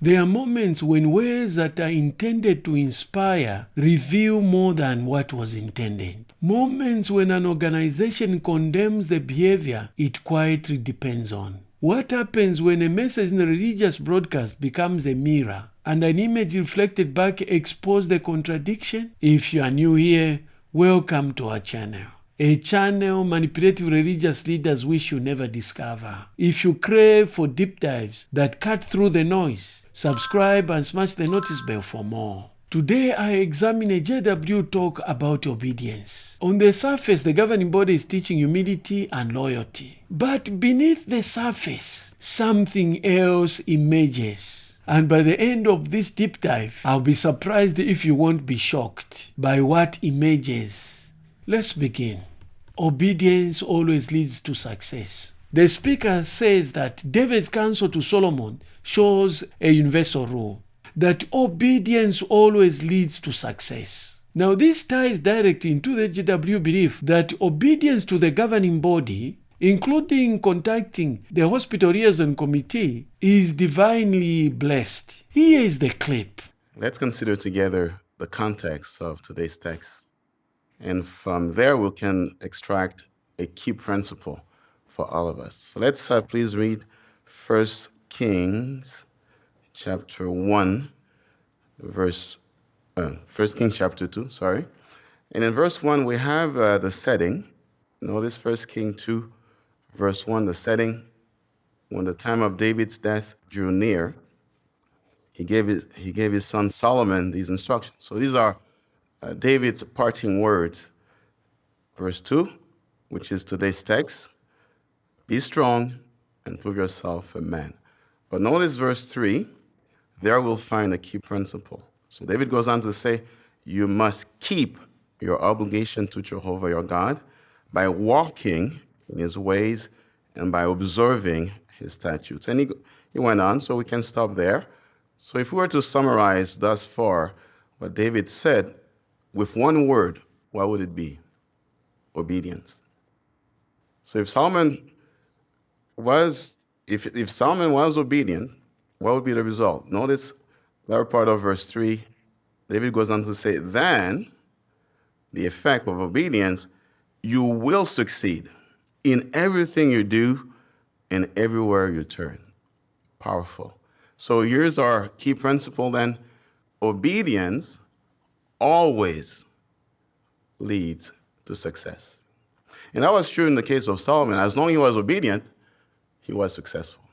There are moments when words that are intended to inspire reveal more than what was intended. Moments when an organization condemns the behavior it quietly depends on. What happens when a message in a religious broadcast becomes a mirror and an image reflected back exposes the contradiction? If you are new here, welcome to our channel. A channel manipulative religious leaders wish you never discover. If you crave for deep dives that cut through the noise, subscribe and smash the notice bell for more. Today I examine a JW talk about obedience. On the surface, the governing body is teaching humility and loyalty. But beneath the surface, something else emerges. And by the end of this deep dive, I'll be surprised if you won't be shocked by what emerges. Let's begin. Obedience always leads to success. The speaker says that David's counsel to Solomon shows a universal rule, that obedience always leads to success. Now this ties directly into the JW belief that obedience to the governing body, including contacting the hospital liaison committee, is divinely blessed. Here is the clip. Let's consider together the context of today's text. And from there, we can extract a key principle for all of us. So let's please read 1 Kings chapter 1, verse 1 Kings chapter 2, sorry. And in verse 1, we have the setting. Notice 1 Kings 2, verse 1, the setting. When the time of David's death drew near, he gave his son Solomon these instructions. So these are David's parting words. Verse 2, which is today's text, be strong and prove yourself a man. But notice verse 3, there we'll find a key principle. So David goes on to say, you must keep your obligation to Jehovah your God by walking in his ways and by observing his statutes. And he went on, so we can stop there. So if we were to summarize thus far what David said, with one word, what would it be? Obedience. So if Solomon was obedient, what would be the result? Notice that part of verse 3, David goes on to say, then the effect of obedience, you will succeed in everything you do and everywhere you turn. Powerful. So here's our key principle then. Obedience always leads to success. And that was true in the case of Solomon. As long as he was obedient, he was successful.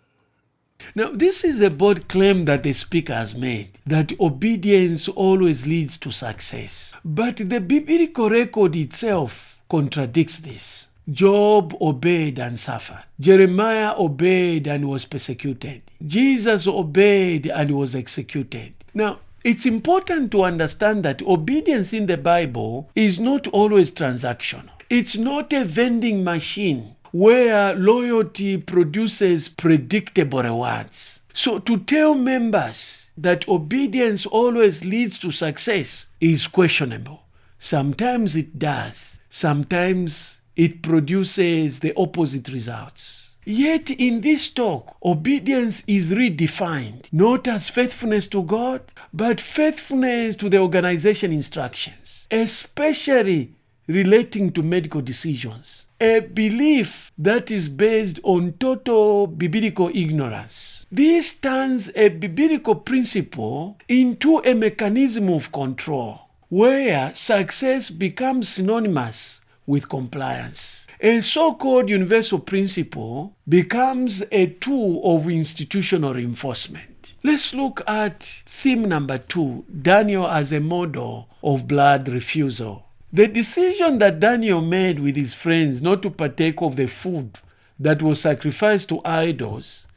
Now, this is a bold claim that the speaker has made, that obedience always leads to success. But the biblical record itself contradicts this. Job obeyed and suffered. Jeremiah obeyed and was persecuted. Jesus obeyed and was executed. Now, it's important to understand that obedience in the Bible is not always transactional. It's not a vending machine where loyalty produces predictable rewards. So to tell members that obedience always leads to success is questionable. Sometimes it does. Sometimes it produces the opposite results. Yet in this talk, obedience is redefined, not as faithfulness to God, but faithfulness to the organization instructions, especially relating to medical decisions. A belief that is based on total biblical ignorance. This turns a biblical principle into a mechanism of control, where success becomes synonymous with compliance. A so-called universal principle becomes a tool of institutional reinforcement. Let's look at theme number 2, Daniel as a model of blood refusal. The decision that Daniel made with his friends not to partake of the food that was sacrificed to idols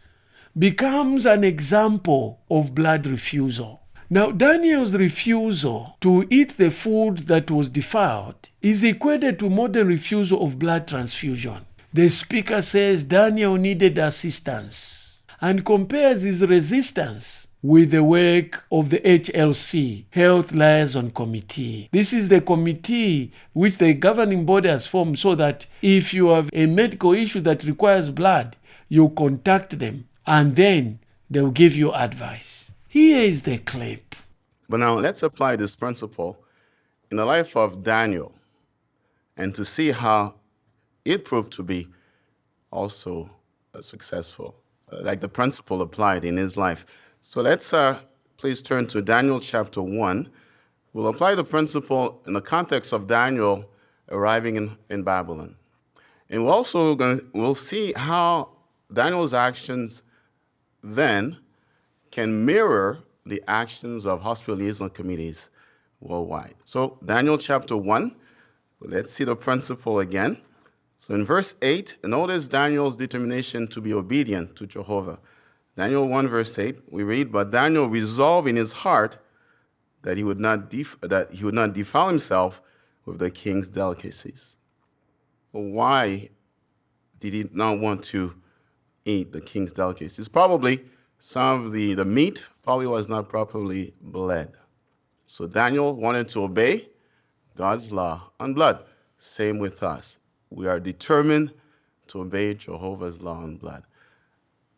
becomes an example of blood refusal. Now, Daniel's refusal to eat the food that was defiled is equated to modern refusal of blood transfusion. The speaker says Daniel needed assistance and compares his resistance with the work of the HLC, Health Liaison Committee. This is the committee which the governing body has formed so that if you have a medical issue that requires blood, you contact them and then they'll give you advice. Here is the clip. But now let's apply this principle in the life of Daniel and to see how it proved to be also successful, like the principle applied in his life. So let's please turn to Daniel chapter 1. We'll apply the principle in the context of Daniel arriving in Babylon. And we'll see how Daniel's actions then can mirror the actions of hospital liaison committees worldwide. So Daniel chapter 1, let's see the principle again. So in verse 8, notice Daniel's determination to be obedient to Jehovah. Daniel 1 verse 8, we read, "But Daniel resolved in his heart that he would not defile himself with the king's delicacies." Why did he not want to eat the king's delicacies? Probably some of the meat probably was not properly bled. So Daniel wanted to obey God's law on blood. Same with us. We are determined to obey Jehovah's law on blood.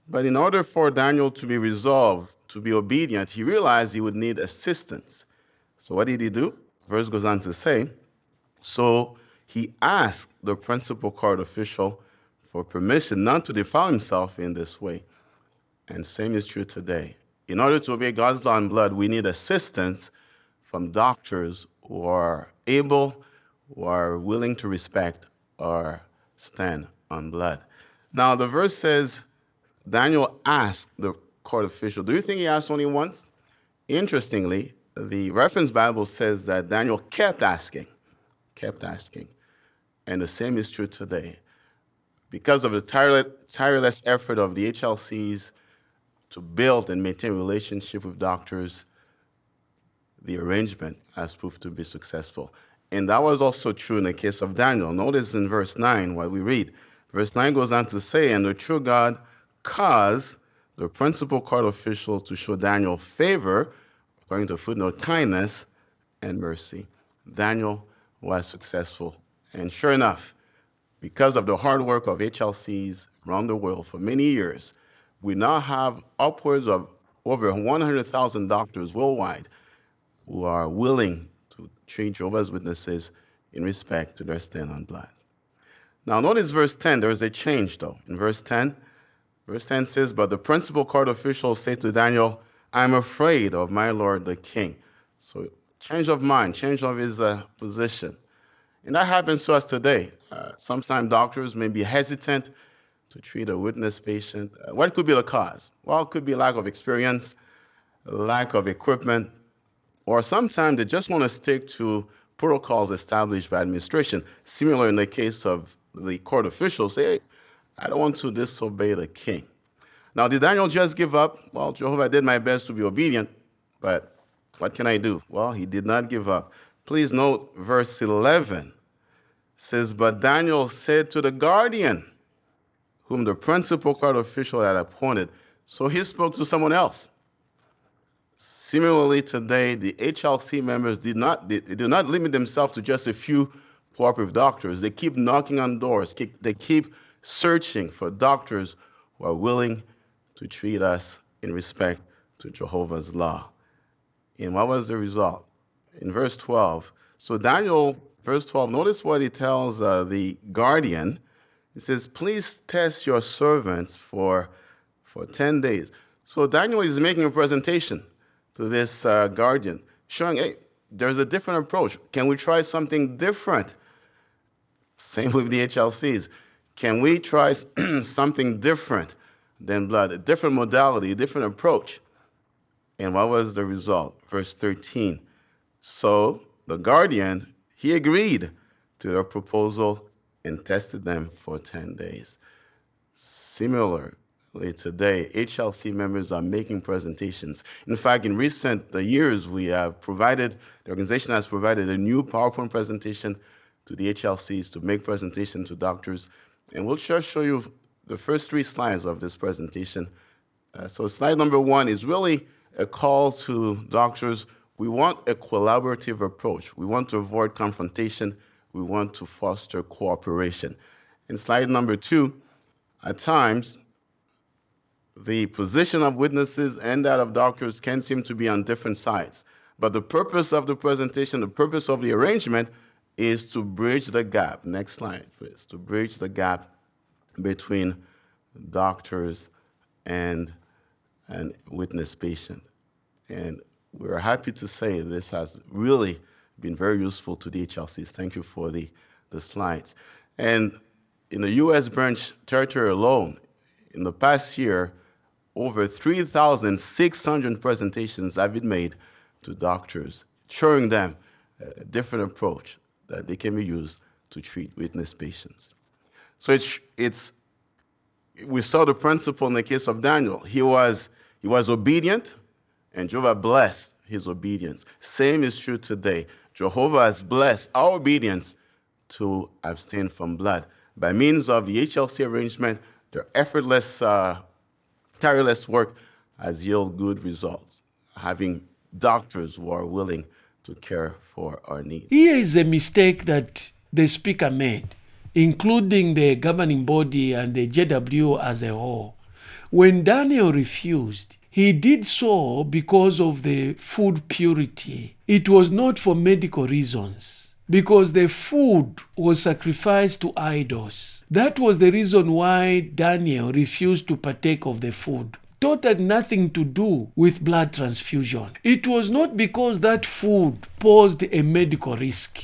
But in order for Daniel to be resolved, to be obedient, he realized he would need assistance. So what did he do? Verse goes on to say, so he asked the principal court official for permission not to defile himself in this way. And same is true today. In order to obey God's law and blood, we need assistance from doctors who are able, who are willing to respect or stand on blood. Now, the verse says, Daniel asked the court official. Do you think he asked only once? Interestingly, the reference Bible says that Daniel kept asking. And the same is true today. Because of the tireless effort of the HLCs to build and maintain relationship with doctors, the arrangement has proved to be successful. And that was also true in the case of Daniel. Notice in verse 9 what we read. Verse 9 goes on to say, and the true God caused the principal court official to show Daniel favor, according to footnote, kindness and mercy. Daniel was successful. And sure enough, because of the hard work of HLCs around the world for many years, we now have upwards of over 100,000 doctors worldwide who are willing to treat Jehovah's Witnesses in respect to their stand on blood. Now notice verse 10, there is a change though. In verse 10 says, but the principal court official said to Daniel, I'm afraid of my lord the king. So change of mind, change of his position. And that happens to us today. Sometimes doctors may be hesitant to treat a witness patient. What could be the cause? Well, it could be lack of experience, lack of equipment, or sometimes they just want to stick to protocols established by administration. Similar in the case of the court officials, say, hey, I don't want to disobey the king. Now, did Daniel just give up? Well, Jehovah, I did my best to be obedient, but what can I do? Well, he did not give up. Please note verse 11 says, but Daniel said to the guardian, whom the principal court official had appointed. So he spoke to someone else. Similarly, today, the HLC members do not limit themselves to just a few cooperative doctors. They keep knocking on doors. They keep searching for doctors who are willing to treat us in respect to Jehovah's law. And what was the result? In verse 12, so Daniel, verse 12, notice what he tells the guardian. He says, please test your servants for 10 days. So Daniel is making a presentation to this guardian, showing, hey, there's a different approach. Can we try something different? Same with the HLCs. Can we try something different than blood, a different modality, a different approach? And what was the result? Verse 13. So the guardian, he agreed to their proposal and tested them for 10 days. Similarly, today, HLC members are making presentations. In fact, in recent years, the organization has provided a new PowerPoint presentation to the HLCs to make presentation to doctors. And we'll just show you the first 3 slides of this presentation. So slide number 1 is really a call to doctors. We want a collaborative approach. We want to avoid confrontation. We want to foster cooperation. In slide number 2, at times, the position of witnesses and that of doctors can seem to be on different sides. But the purpose of the presentation, the purpose of the arrangement is to bridge the gap. Next slide, please. To bridge the gap between doctors and witness patients. And we're happy to say this has really been very useful to the HLCs. Thank you for the slides. And in the U.S. branch territory alone, in the past year, over 3,600 presentations have been made to doctors, showing them a different approach that they can be used to treat witness patients. So we saw the principle in the case of Daniel. He was obedient, and Jehovah blessed his obedience. Same is true today. Jehovah has blessed our obedience to abstain from blood. By means of the HLC arrangement, their effortless, tireless work has yielded good results, having doctors who are willing to care for our needs. Here is a mistake that the speaker made, including the governing body and the JW as a whole. When Daniel refused, he did so because of the food purity. It was not for medical reasons, because the food was sacrificed to idols. That was the reason why Daniel refused to partake of the food. It had nothing to do with blood transfusion. It was not because that food posed a medical risk.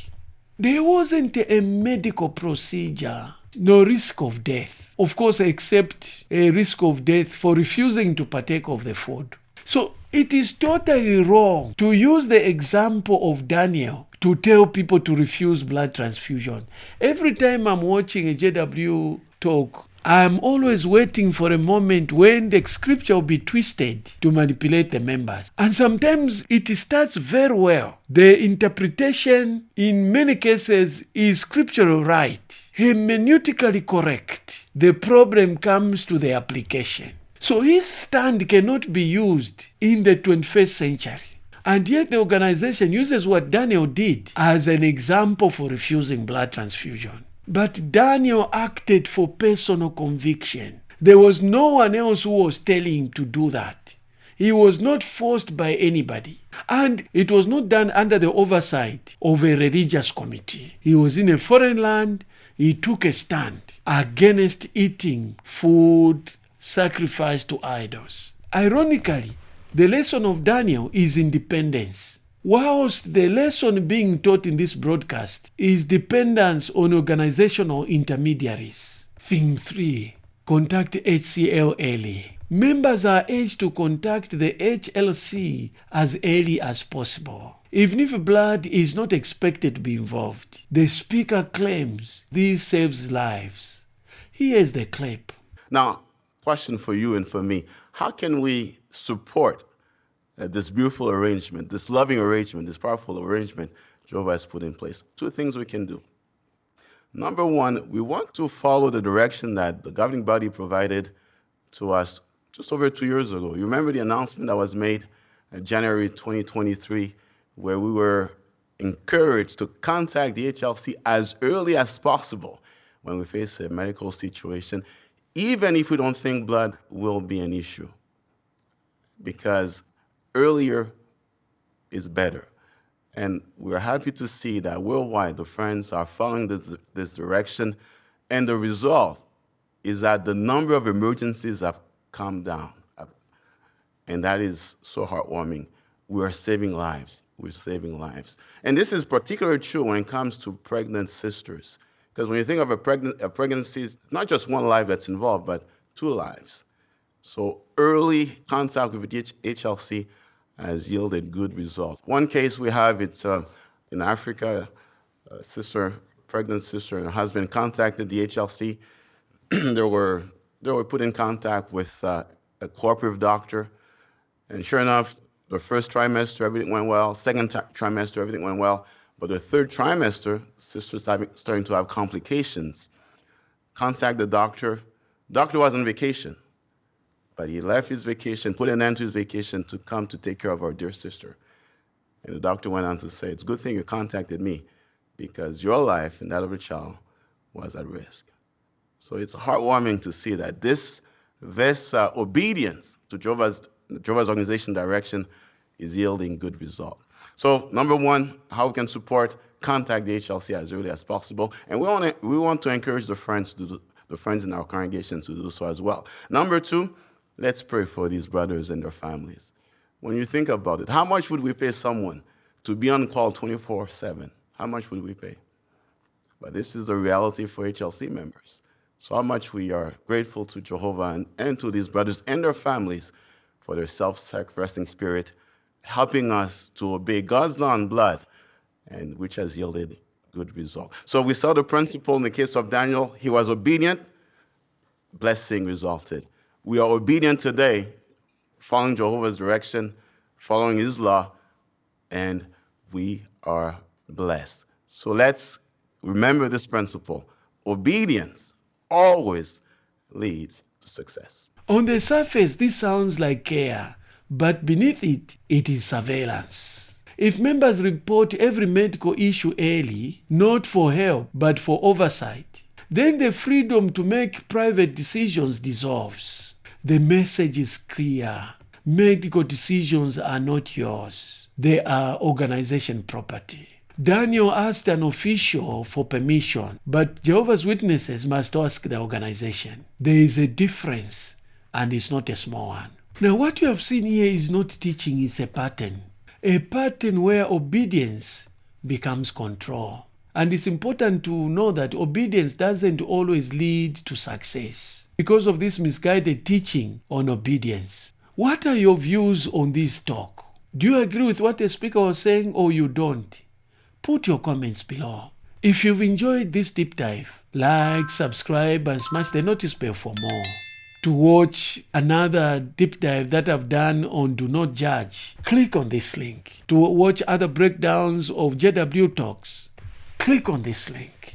There wasn't a medical procedure, no risk of death. Of course, except a risk of death for refusing to partake of the food. So it is totally wrong to use the example of Daniel to tell people to refuse blood transfusion. Every time I'm watching a JW talk, I'm always waiting for a moment when the scripture will be twisted to manipulate the members. And sometimes it starts very well. The interpretation in many cases is scriptural right, hermeneutically correct. The problem comes to the application. So his stand cannot be used in the 21st century. And yet the organization uses what Daniel did as an example for refusing blood transfusion. But Daniel acted for personal conviction. There was no one else who was telling him to do that. He was not forced by anybody. And it was not done under the oversight of a religious committee. He was in a foreign land. He took a stand against eating food sacrificed to idols. Ironically, the lesson of Daniel is independence, whilst the lesson being taught in this broadcast is dependence on organizational intermediaries. Theme 3. Contact HCL early. Members are urged to contact the HLC as early as possible, even if blood is not expected to be involved. The speaker claims this saves lives. Here's the clip. Now, question for you and for me. How can we support this beautiful arrangement, this loving arrangement, this powerful arrangement Jehovah has put in place? Two things we can do. Number one, we want to follow the direction that the governing body provided to us just over 2 years ago. You remember the announcement that was made in January 2023, where we were encouraged to contact the HLC as early as possible when we face a medical situation, even if we don't think blood will be an issue, because earlier is better. And we're happy to see that worldwide the friends are following this direction, and the result is that the number of emergencies have come down, and that is so heartwarming. We are saving lives. We're saving lives. And this is particularly true when it comes to pregnant sisters, because when you think of a pregnancy, it's not just one life that's involved, but 2 lives. So early contact with the HLC has yielded good results. One case we have, it's in Africa, a pregnant sister and her husband contacted the HLC. They were put in contact with a cooperative doctor, and sure enough, the first trimester, everything went well. Second trimester, everything went well. But the third trimester, sister's starting to have complications. Contact the doctor. Doctor was on vacation, but he left his vacation, put an end to his vacation to come to take care of our dear sister. And the doctor went on to say, it's a good thing you contacted me, because your life and that of your child was at risk. So it's heartwarming to see that this this obedience to Jehovah's organization direction is yielding good result. So number one, how we can support, contact the HLC as early as possible. And we want to encourage the friends in our congregation to do so as well. Number two, let's pray for these brothers and their families. When you think about it, how much would we pay someone to be on call 24/7? How much would we pay? But this is a reality for HLC members. So how much we are grateful to Jehovah and to these brothers and their families for their self-sacrificing spirit, helping us to obey God's law and blood, and which has yielded good result. So we saw the principle in the case of Daniel. He was obedient, blessing resulted. We are obedient today, following Jehovah's direction, following his law, and we are blessed. So let's remember this principle. Obedience always leads to success. On the surface, this sounds like care, but beneath it, it is surveillance. If members report every medical issue early, not for help, but for oversight, then the freedom to make private decisions dissolves. The message is clear. Medical decisions are not yours. They are organization property. Daniel asked an official for permission, but Jehovah's Witnesses must ask the organization. There is a difference, and it's not a small one. Now, what you have seen here is not teaching, it's a pattern. A pattern where obedience becomes control. And it's important to know that obedience doesn't always lead to success because of this misguided teaching on obedience. What are your views on this talk? Do you agree with what the speaker was saying or you don't? Put your comments below. If you've enjoyed this deep dive, like, subscribe, and smash the notice bell for more. To watch another deep dive that I've done on Do Not Judge, click on this link. To watch other breakdowns of JW Talks, click on this link.